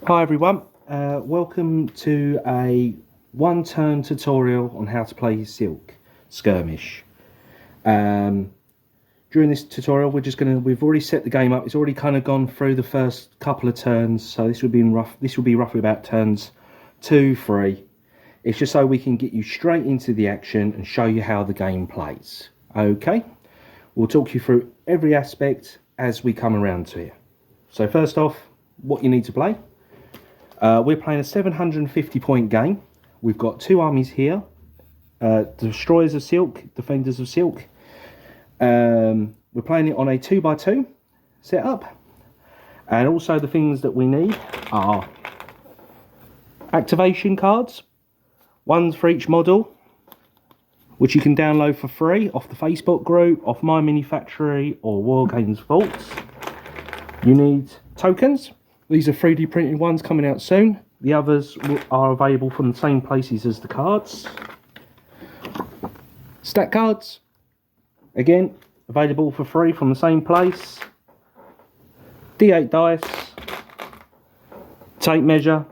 Hi everyone, welcome to a one-turn tutorial on how to play SiLC Skirmish. During this tutorial we've already set the game up. It's already kind of gone through the first couple of turns, so this will be roughly about turns 2, 3. It's just so we can get you straight into the action and show you how the game plays. Okay, we'll talk you through every aspect as we come around to it. So first off, what you need to play. We're playing a 750 point game. We've got two armies here, Destroyers of SiLC, Defenders of SiLC. We're playing it on a 2x2 setup, and also the things that we need are activation cards, ones for each model, which you can download for free off the Facebook group, off Myminifactory or Wargames Vault. You need tokens. These are 3D printed ones coming out soon. The others are available from the same places as the cards. Stack cards, again, available for free from the same place. D8 dice, tape measure,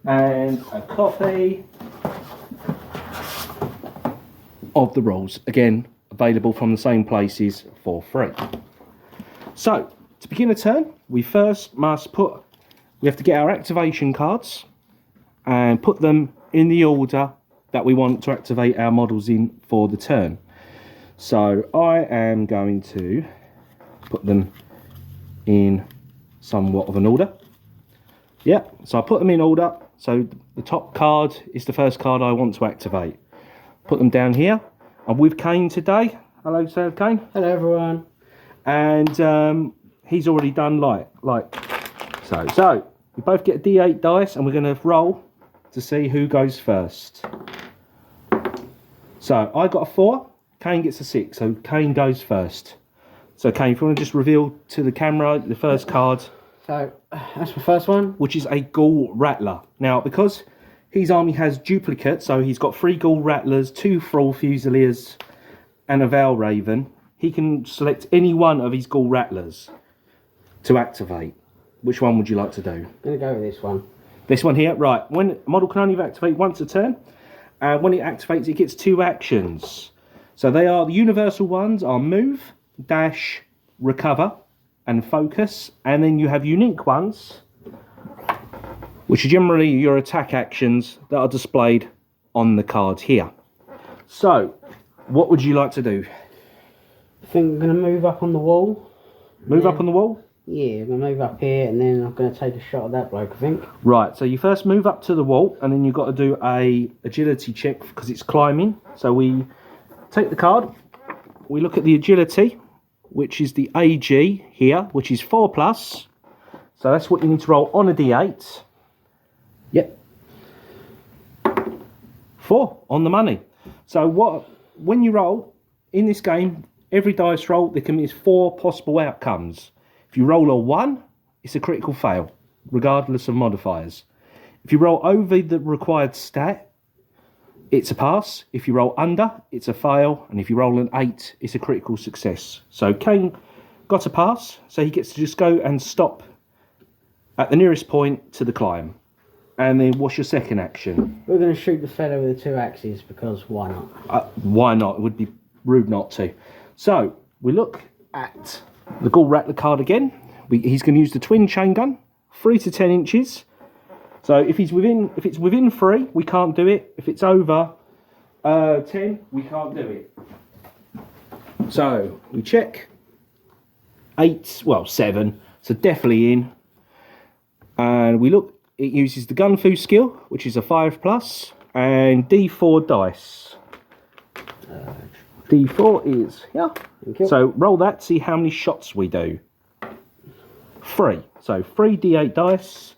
and a copy of the rules. Again, available from the same places for free. So, to begin a turn, we first must we have to get our activation cards and put them in the order that we want to activate our models in for the turn. So I am going to put them in somewhat of an order. Yeah, so I put them in order. So the top card is the first card I want to activate. Put them down here. I'm with Kane today. Hello, Sir Kane. Hello, everyone. And he's already done like so. So we both get a D8 dice, and we're going to roll to see who goes first. So I got a 4. Kane gets a 6. So Kane goes first. So Kane, if you want to just reveal to the camera the first card. So that's my first one, which is a Ghoul Rattler. Now, because his army has duplicates, so he's got 3 Ghoul Rattlers, 2 Thrall Fusiliers, and a Veil Raven. He can select any one of his Ghoul Rattlers to activate. Which one would you like to do? I'm going to go with this one. This one here? Right. When a model can only activate once a turn, and when it activates, it gets 2 actions. So they are, the universal ones are move, dash, recover, and focus. And then you have unique ones, which are generally your attack actions that are displayed on the cards here. So, what would you like to do? I think I'm going to move up on the wall. Move up on the wall? Yeah, I'm going to move up here, and then I'm going to take a shot at that bloke, I think. Right, so you first move up to the wall, and then you've got to do a agility check because it's climbing. So we take the card, we look at the agility, which is the AG here, which is 4+. So that's what you need to roll on a D8. Yep. 4 on the money. So when you roll in this game, every dice roll, there can be 4 possible outcomes. If you roll a 1, it's a critical fail, regardless of modifiers. If you roll over the required stat, it's a pass. If you roll under, it's a fail. And if you roll an 8, it's a critical success. So Kane got a pass, so he gets to just go and stop at the nearest point to the climb. And then what's your second action? We're going to shoot the fellow with the 2 axes, because why not? Why not? It would be rude not to. So we look at the Ghoul Rattler card again. He's going to use the twin chain gun, 3 to 10 inches. So if it's within 3, we can't do it. If it's over 10, we can't do it. So we check 7, so definitely in. And we look. It uses the Gun Fu skill, which is a 5+, and D4 dice. D4 is here. So roll that, see how many shots we do. 3. So 3 D8 dice.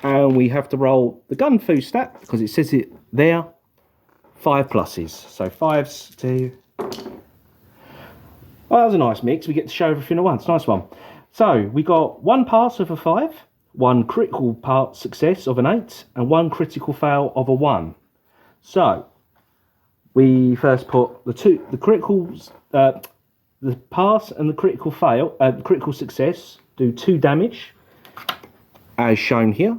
And we have to roll the Gun Fu stat, because it says it there. 5 pluses. So 5s to... Oh, that was a nice mix. We get to show everything at once. Nice one. So we got 1 pass of a 5, 1 critical part success of an 8, and 1 critical fail of a 1. So we first put the criticals, the pass and the critical fail, critical success do 2 damage, as shown here.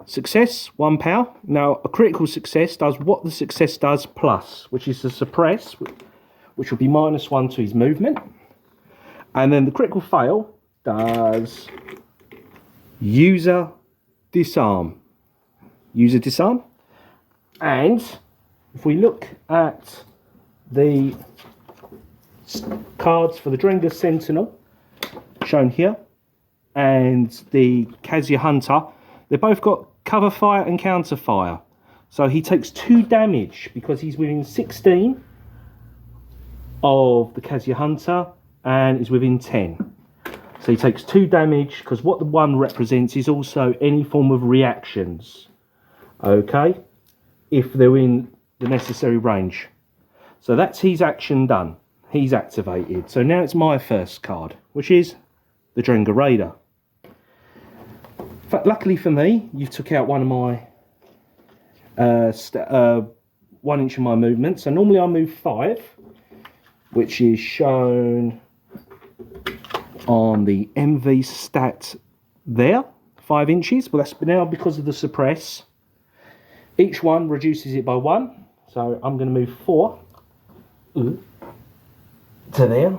Success, 1 power. Now, a critical success does what the success does plus, which is to suppress, which will be -1 to his movement. And then the critical fail does user disarm. User disarm. And if we look at the cards for the Drenga Sentinel, shown here, and the Kazuya Hunter, they've both got cover fire and counter fire. So he takes 2 damage because he's within 16 of the Kazuya Hunter and is within 10. So he takes 2 damage because what the 1 represents is also any form of reactions. Okay, if they're in the necessary range. So that's his action done. He's activated. So now it's my first card, which is the Drenga Raider. In fact, luckily for me, you took out one of my 1 inch of my movement. So normally I move 5, which is shown on the MV stat there, 5 inches. But that's now because of the suppress. Each one reduces it by 1. So I'm going to move 4 to there.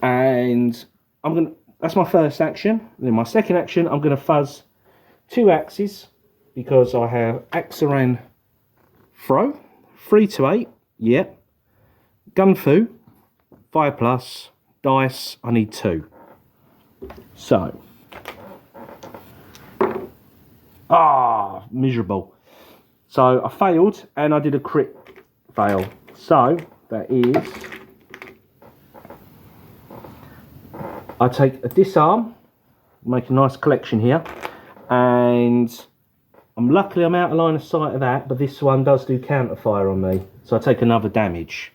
And I'm going to, that's my first action. And then my second action, I'm going to fuzz 2 axes because I have Axaran throw, 3 to 8, yep. Gunfu, 5+, dice, I need 2. So, miserable. So I failed and I did a crit fail. So that is, I take a disarm, make a nice collection here, and I'm out of line of sight of that, but this one does do counter fire on me. So I take another damage.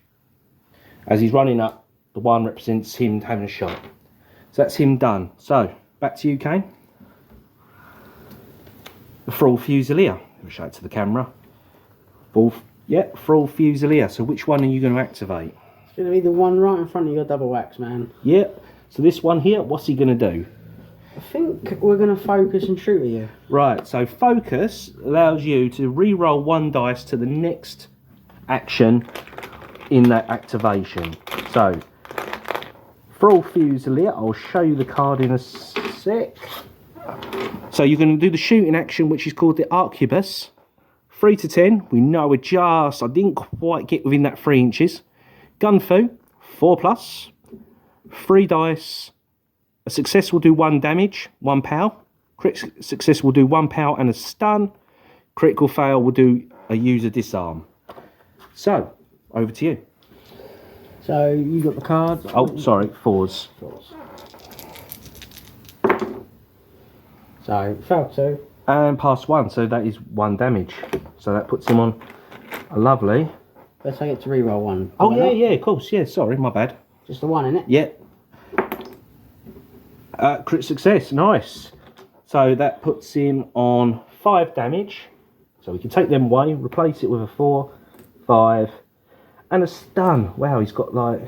As he's running up, the 1 represents him having a shot. So that's him done. So back to you, Kane. The Thrall Fusilier. I'll show it to the camera. Thrall Fusilier. So which one are you going to activate? It's going to be the one right in front of your double axe, man. Yep. So this one here, what's he going to do? I think we're going to focus and shoot at you. Right, so focus allows you to re-roll 1 dice to the next action in that activation. So, Thrall Fusilier, I'll show you the card in a sec. So you're going to do the shooting action, which is called the Arquebus. 3 to 10, we know I didn't quite get within that 3 inches. Gunfu, 4+, 3 dice. A success will do 1 damage, 1 power. Crit success will do 1 power and a stun. Critical fail will do a user disarm. So, over to you. So, you got the cards. Oh, sorry, 4s. So, fail 2. And pass 1, so that is 1 damage. So that puts him on a lovely... Let's say it's to reroll 1. Oh, yeah, of course, yeah, sorry, my bad. Just the 1, innit? Yeah. Crit success, nice. So that puts him on 5 damage. So we can take them away, replace it with a 4, 5, and a stun. Wow, he's got like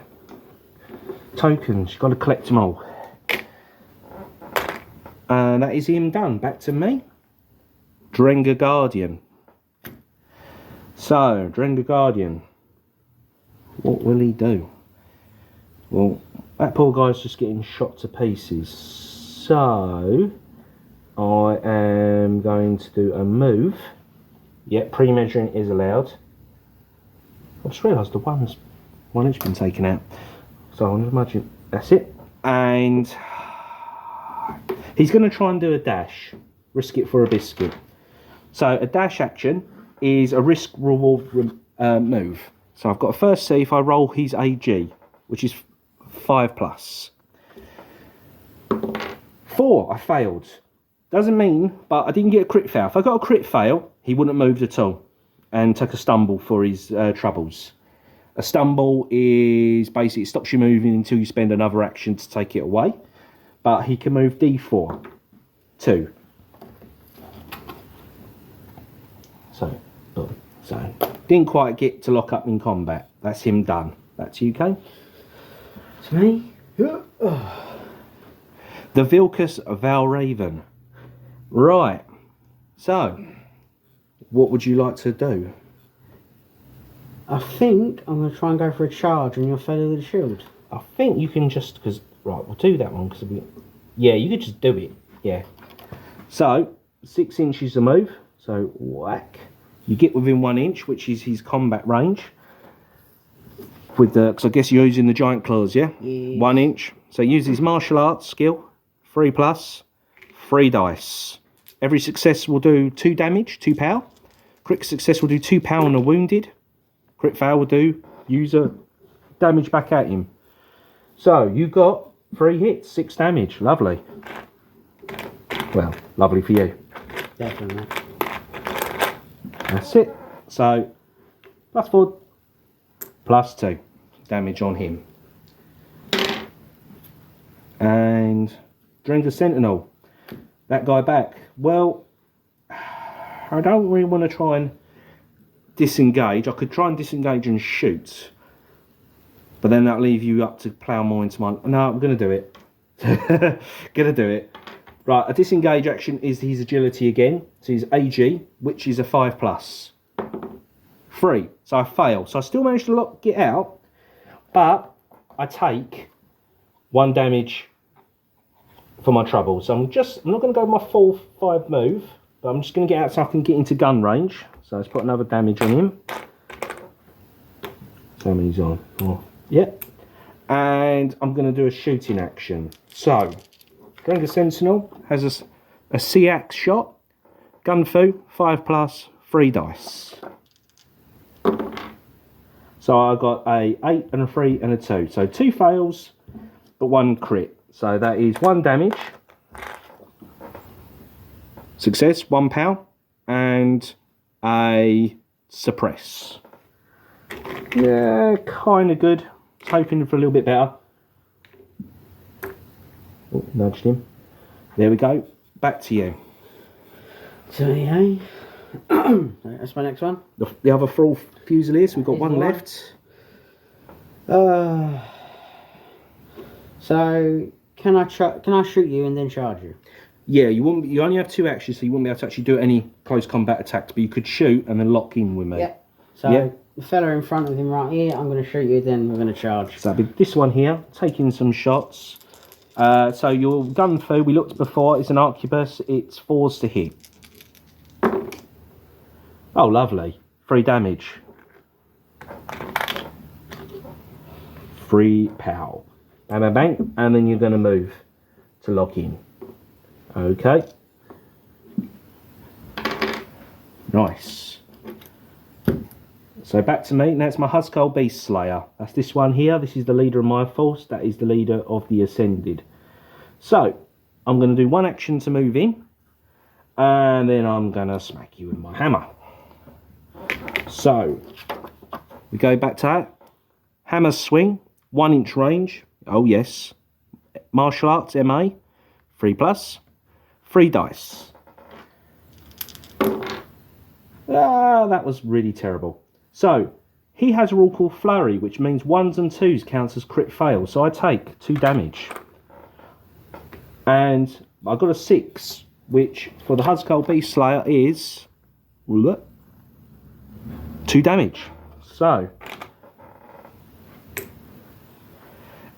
tokens. You've got to collect them all. And that is him done. Back to me. Drenga Guardian. So, Drenga Guardian. What will he do? Well, that poor guy's just getting shot to pieces. So, I am going to do a move. Yep, pre-measuring is allowed. I just realised the 1 inch been taken out. So I'm going to imagine that's it. And he's going to try and do a dash. Risk it for a biscuit. So a dash action is a risk reward move. So I've got to first see if I roll his AG, which is 5+. 4, I failed. Doesn't mean, but I didn't get a crit fail. If I got a crit fail, he wouldn't have moved at all and took a stumble for his troubles. A stumble is basically, it stops you moving until you spend another action to take it away. But he can move D4, 2. So, boom. So, didn't quite get to lock up in combat. That's him done. That's you, Kane. To me? The Vilcus Valraven. Right. So, what would you like to do? I think I'm going to try and go for a charge on your fellow with the shield. I think you can just, because, right, we'll do that one, because, yeah, you could just do it, yeah. So, 6 inches to move, so whack. You get within 1 inch, which is his combat range. With the, because I guess you're using the giant claws, yeah? Yes. 1 inch. So use his martial arts skill, 3+, 3 dice. Every success will do 2 damage, 2 power. Crit success will do 2 power on a wounded. Crit fail will do user damage back at him. So you got 3 hits, 6 damage. Lovely. Well, lovely for you. Definitely. That's it. So +4, +2 damage on him. And drink a sentinel. That guy back. Well, I don't really want to try and disengage. I could try and disengage and shoot, but then that'll leave you up to plough more into mine. No, I'm going to do it. Gonna do it. Right, a disengage action is his agility again. So his AG, which is a 5+. 3. So I fail. So I still managed to get out, but I take 1 damage for my trouble. So I'm not going to go my full 5 move, but I'm just going to get out so I can get into gun range. So let's put another damage on him. How many's on? Oh, yep. And I'm going to do a shooting action. So, Drank a Sentinel has a C-axe shot. Gun fu, 5+, 3 dice. So I got a 8 and a 3 and a 2. So 2 fails, but 1 crit. So that is 1 damage. Success, 1 power. And a suppress. Yeah, kind of good. Hoping for a little bit better. Oh, nudged him. There we go. Back to you. So yeah. That's my next one. The other full Fusiliers, we've got 1 left. So can I shoot you and then charge you? Yeah, you only have 2 actions, so you wouldn't be able to actually do any close combat attacks, but you could shoot and then lock in with me. Yeah. So the fella in front of him right here, I'm going to shoot you, then we're going to charge. So that'd be this one here, taking some shots. So your gun fu, we looked before, it's an arquebus, it's 4s to hit. Oh, lovely. 3 damage. 3 pow. Bang, bang, bang. And then you're going to move to lock in. Okay. Nice. So back to me. Now it's my Huskell Beast Slayer. That's this one here. This is the leader of my force. That is the leader of the Ascended. So I'm going to do 1 action to move in. And then I'm going to smack you with my hammer. So we go back to that. Hammer swing. 1 inch range. Oh yes. Martial arts, MA. 3+. 3 dice. Ah, that was really terrible. So, he has a rule called Flurry, which means 1s and 2s counts as crit fail. So I take 2 damage. And I got a 6, which for the Huskell Beast Slayer is 2 damage. So,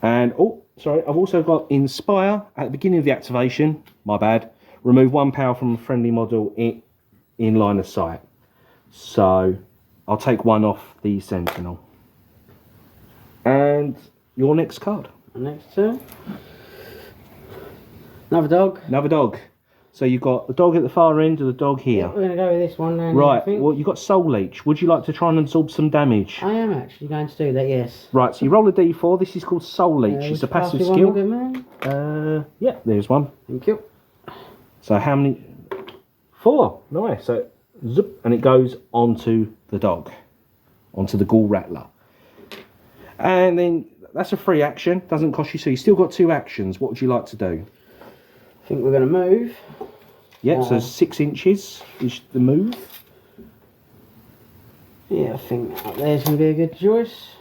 and oh, sorry, I've also got Inspire at the beginning of the activation. My bad. Remove 1 power from a friendly model in line of sight. So I'll take 1 off the Sentinel. And your next card. Next turn. Another dog. Another dog. So you've got the dog at the far end of the dog here. Yeah, we're going to go with this one then. Right, well, you've got Soul Leech. Would you like to try and absorb some damage? I am actually going to do that, yes. Right, so you roll a d4. This is called Soul Leech. It's a passive skill. Good man? Yeah, there's one. Thank you. So how many? 4. Nice. So zip, and it goes onto the dog, onto the Ghoul Rattler. And then that's a free action. Doesn't cost you. So you still got 2 actions. What would you like to do? I think we're going to move. Yeah, so 6 inches is the move. Yeah, I think up there's going to be a good choice.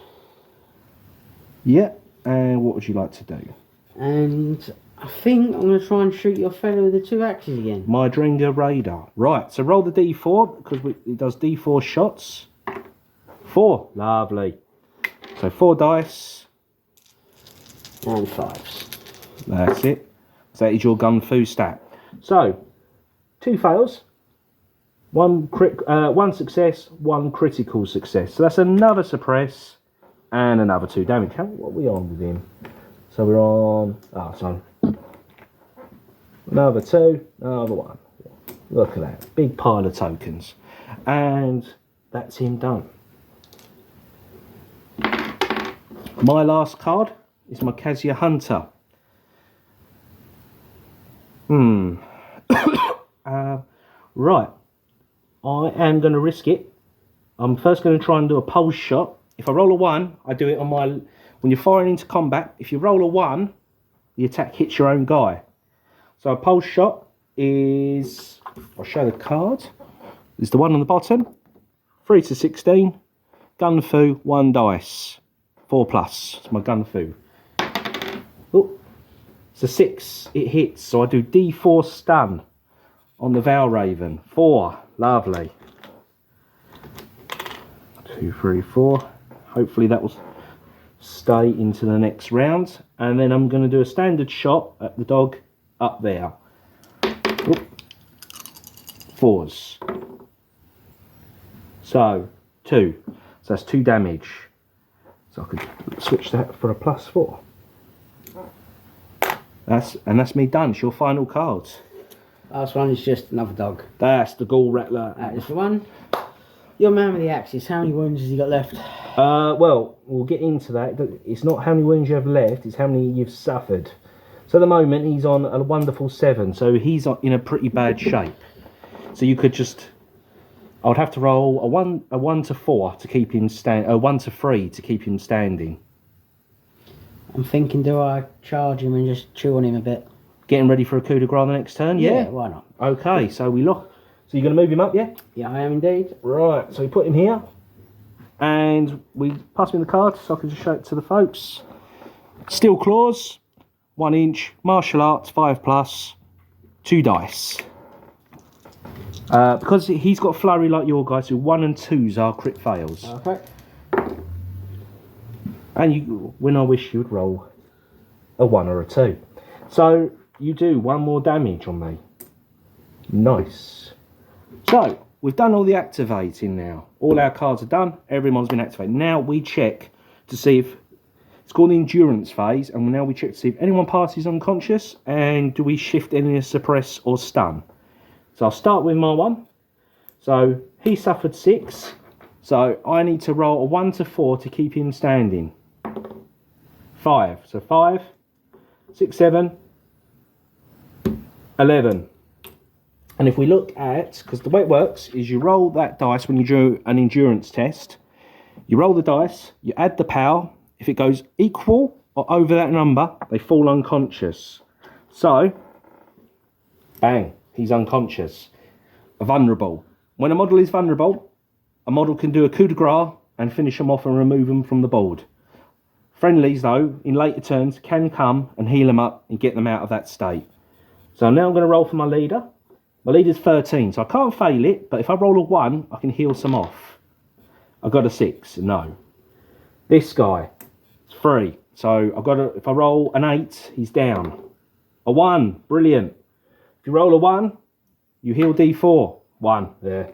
Yeah, and what would you like to do? And I think I'm going to try and shoot your fellow with the 2 axes again. My Drenga Radar. Right, so roll the D4 because it does D4 shots. 4. Lovely. So 4 dice. And 5s. That's it. So that is your gun fu stat. So 2 fails. 1 success, 1 critical success. So that's another suppress and another 2 damage. What are we on with him? So we're on. Oh, sorry. Another 2, another 1. Look at that. Big pile of tokens. And that's him done. My last card is my Kazuya Hunter. Right. I am going to risk it. I'm first going to try and do a pulse shot. If I roll a 1, I do it on my... When you're firing into combat, if you roll a 1, the attack hits your own guy. So a pulse shot is... I'll show the card. It's the one on the bottom. 3 to 16. Gun fu, 1 dice. 4+. It's my gun fu. Oh, it's a 6. It hits. So I do D4 stun on the Valraven. 4. Lovely. 2, 3, 4. Hopefully that will stay into the next round. And then I'm going to do a standard shot at the dog up there. Oop. 4s. So 2. So that's 2 damage. So I could switch that for a +4. That's me done. It's your final cards. Last one is just another dog. That's the Gall Rattler. That is the one. Your man with the axes, how many wounds has he got left? Well, we'll get into that. It's not how many wounds you have left, it's how many you've suffered. So at the moment, he's on a wonderful 7, so he's in a pretty bad shape. So you could just... I would have to roll a 1 to 4 to keep him a 1 to 3 to keep him standing. I'm thinking, do I charge him and just chew on him a bit? Getting ready for a coup de grace the next turn, yeah? Yeah, why not? Okay, so we lock. So you're going to move him up, yeah? Yeah, I am indeed. Right, so we put him here. And we pass me the card so I can just show it to the folks. Steel claws, 1 inch, martial arts, 5+, 2 dice. Because he's got flurry like your guy, so 1 and 2s are crit fails. Okay. And when I wish you would roll a 1 or a 2. So you do 1 more damage on me. Nice. So we've done all the activating now. All our cards are done. Everyone's been activated. Now we check to see if it's called the endurance phase, and now we check to see if anyone passes unconscious, and do we shift any to suppress or stun. So I'll start with my one. So he suffered 6. So I need to roll a 1 to 4 to keep him standing. 5. So 5, 6, 7, 11. And if we look at, because the way it works is you roll that dice when you do an endurance test. You roll the dice, you add the power. If it goes equal or over that number, they fall unconscious. So, bang, he's unconscious. Vulnerable. When a model is vulnerable, a model can do a coup de grace and finish them off and remove them from the board. Friendlies, though, in later turns, can come and heal them up and get them out of that state. So now I'm going to roll for my leader. My leader's 13, so I can't fail it, but if I roll a 1, I can heal some off. I've got a 6, no. This guy, it's 3, so I've got to, if I roll an 8, he's down. A 1, brilliant. If you roll a 1, you heal D4. 1, there.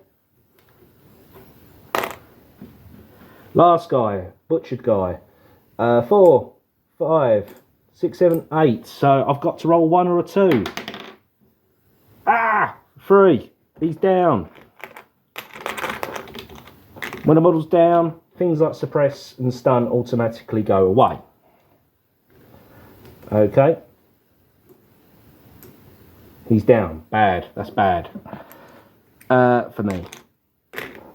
Last guy, butchered guy. 4, 5, 6, 7, 8. So I've got to roll 1 or a 2. Ah! 3. He's down. When a model's down, things like suppress and stun automatically go away. Okay. He's down. Bad. That's bad. For me.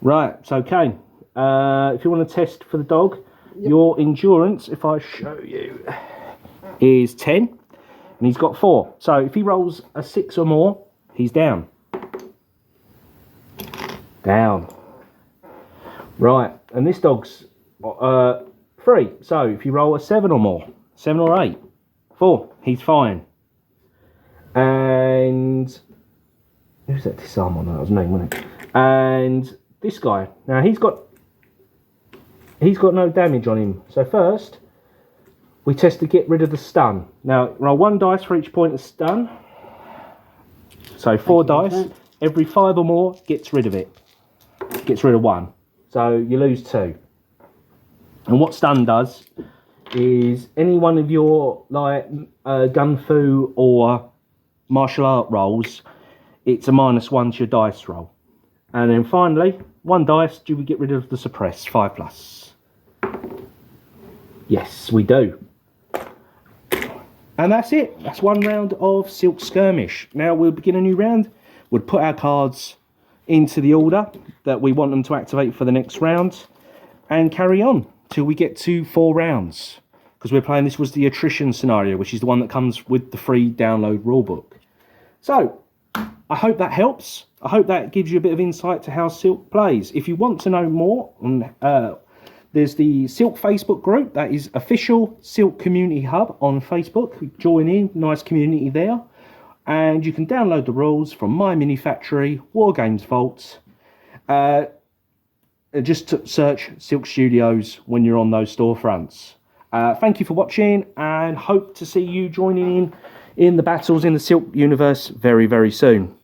Right. So, Kane, if you want to test for the dog, your endurance, if I show you, is 10. And he's got 4. So, if he rolls a 6 or more, he's down. Down. Right, and this dog's 3. So if you roll a 7 or more, 7 or 8, 4, he's fine. And who's that disarm on? That was me, wasn't it? And this guy. Now he's got no damage on him. So first, we test to get rid of the stun. Now roll 1 dice for each point of stun. So 4 dice. Every 5 or more gets rid of it. Gets rid of 1. So you lose 2. And what stun does is any one of your like gun fu or martial art rolls, it's a -1 to your dice roll. And then finally, 1 dice, do we get rid of the suppress 5+? Yes, we do. And that's it. That's 1 round of SiLC Skirmish. Now we'll begin a new round. We'll put our cards into the order that we want them to activate for the next round and carry on till we get to 4 rounds. Because we're playing, this was the attrition scenario, which is the one that comes with the free download rulebook. So, I hope that helps. I hope that gives you a bit of insight to how SiLC plays. If you want to know more, there's the SiLC Facebook group. That is official SiLC Community Hub on Facebook. Join in, nice community there. And you can download the rules from Myminifactory, Wargames Vault. Just search SiLC Studios when you're on those storefronts. Thank you for watching, and hope to see you joining in the battles in the SiLC universe very, very soon.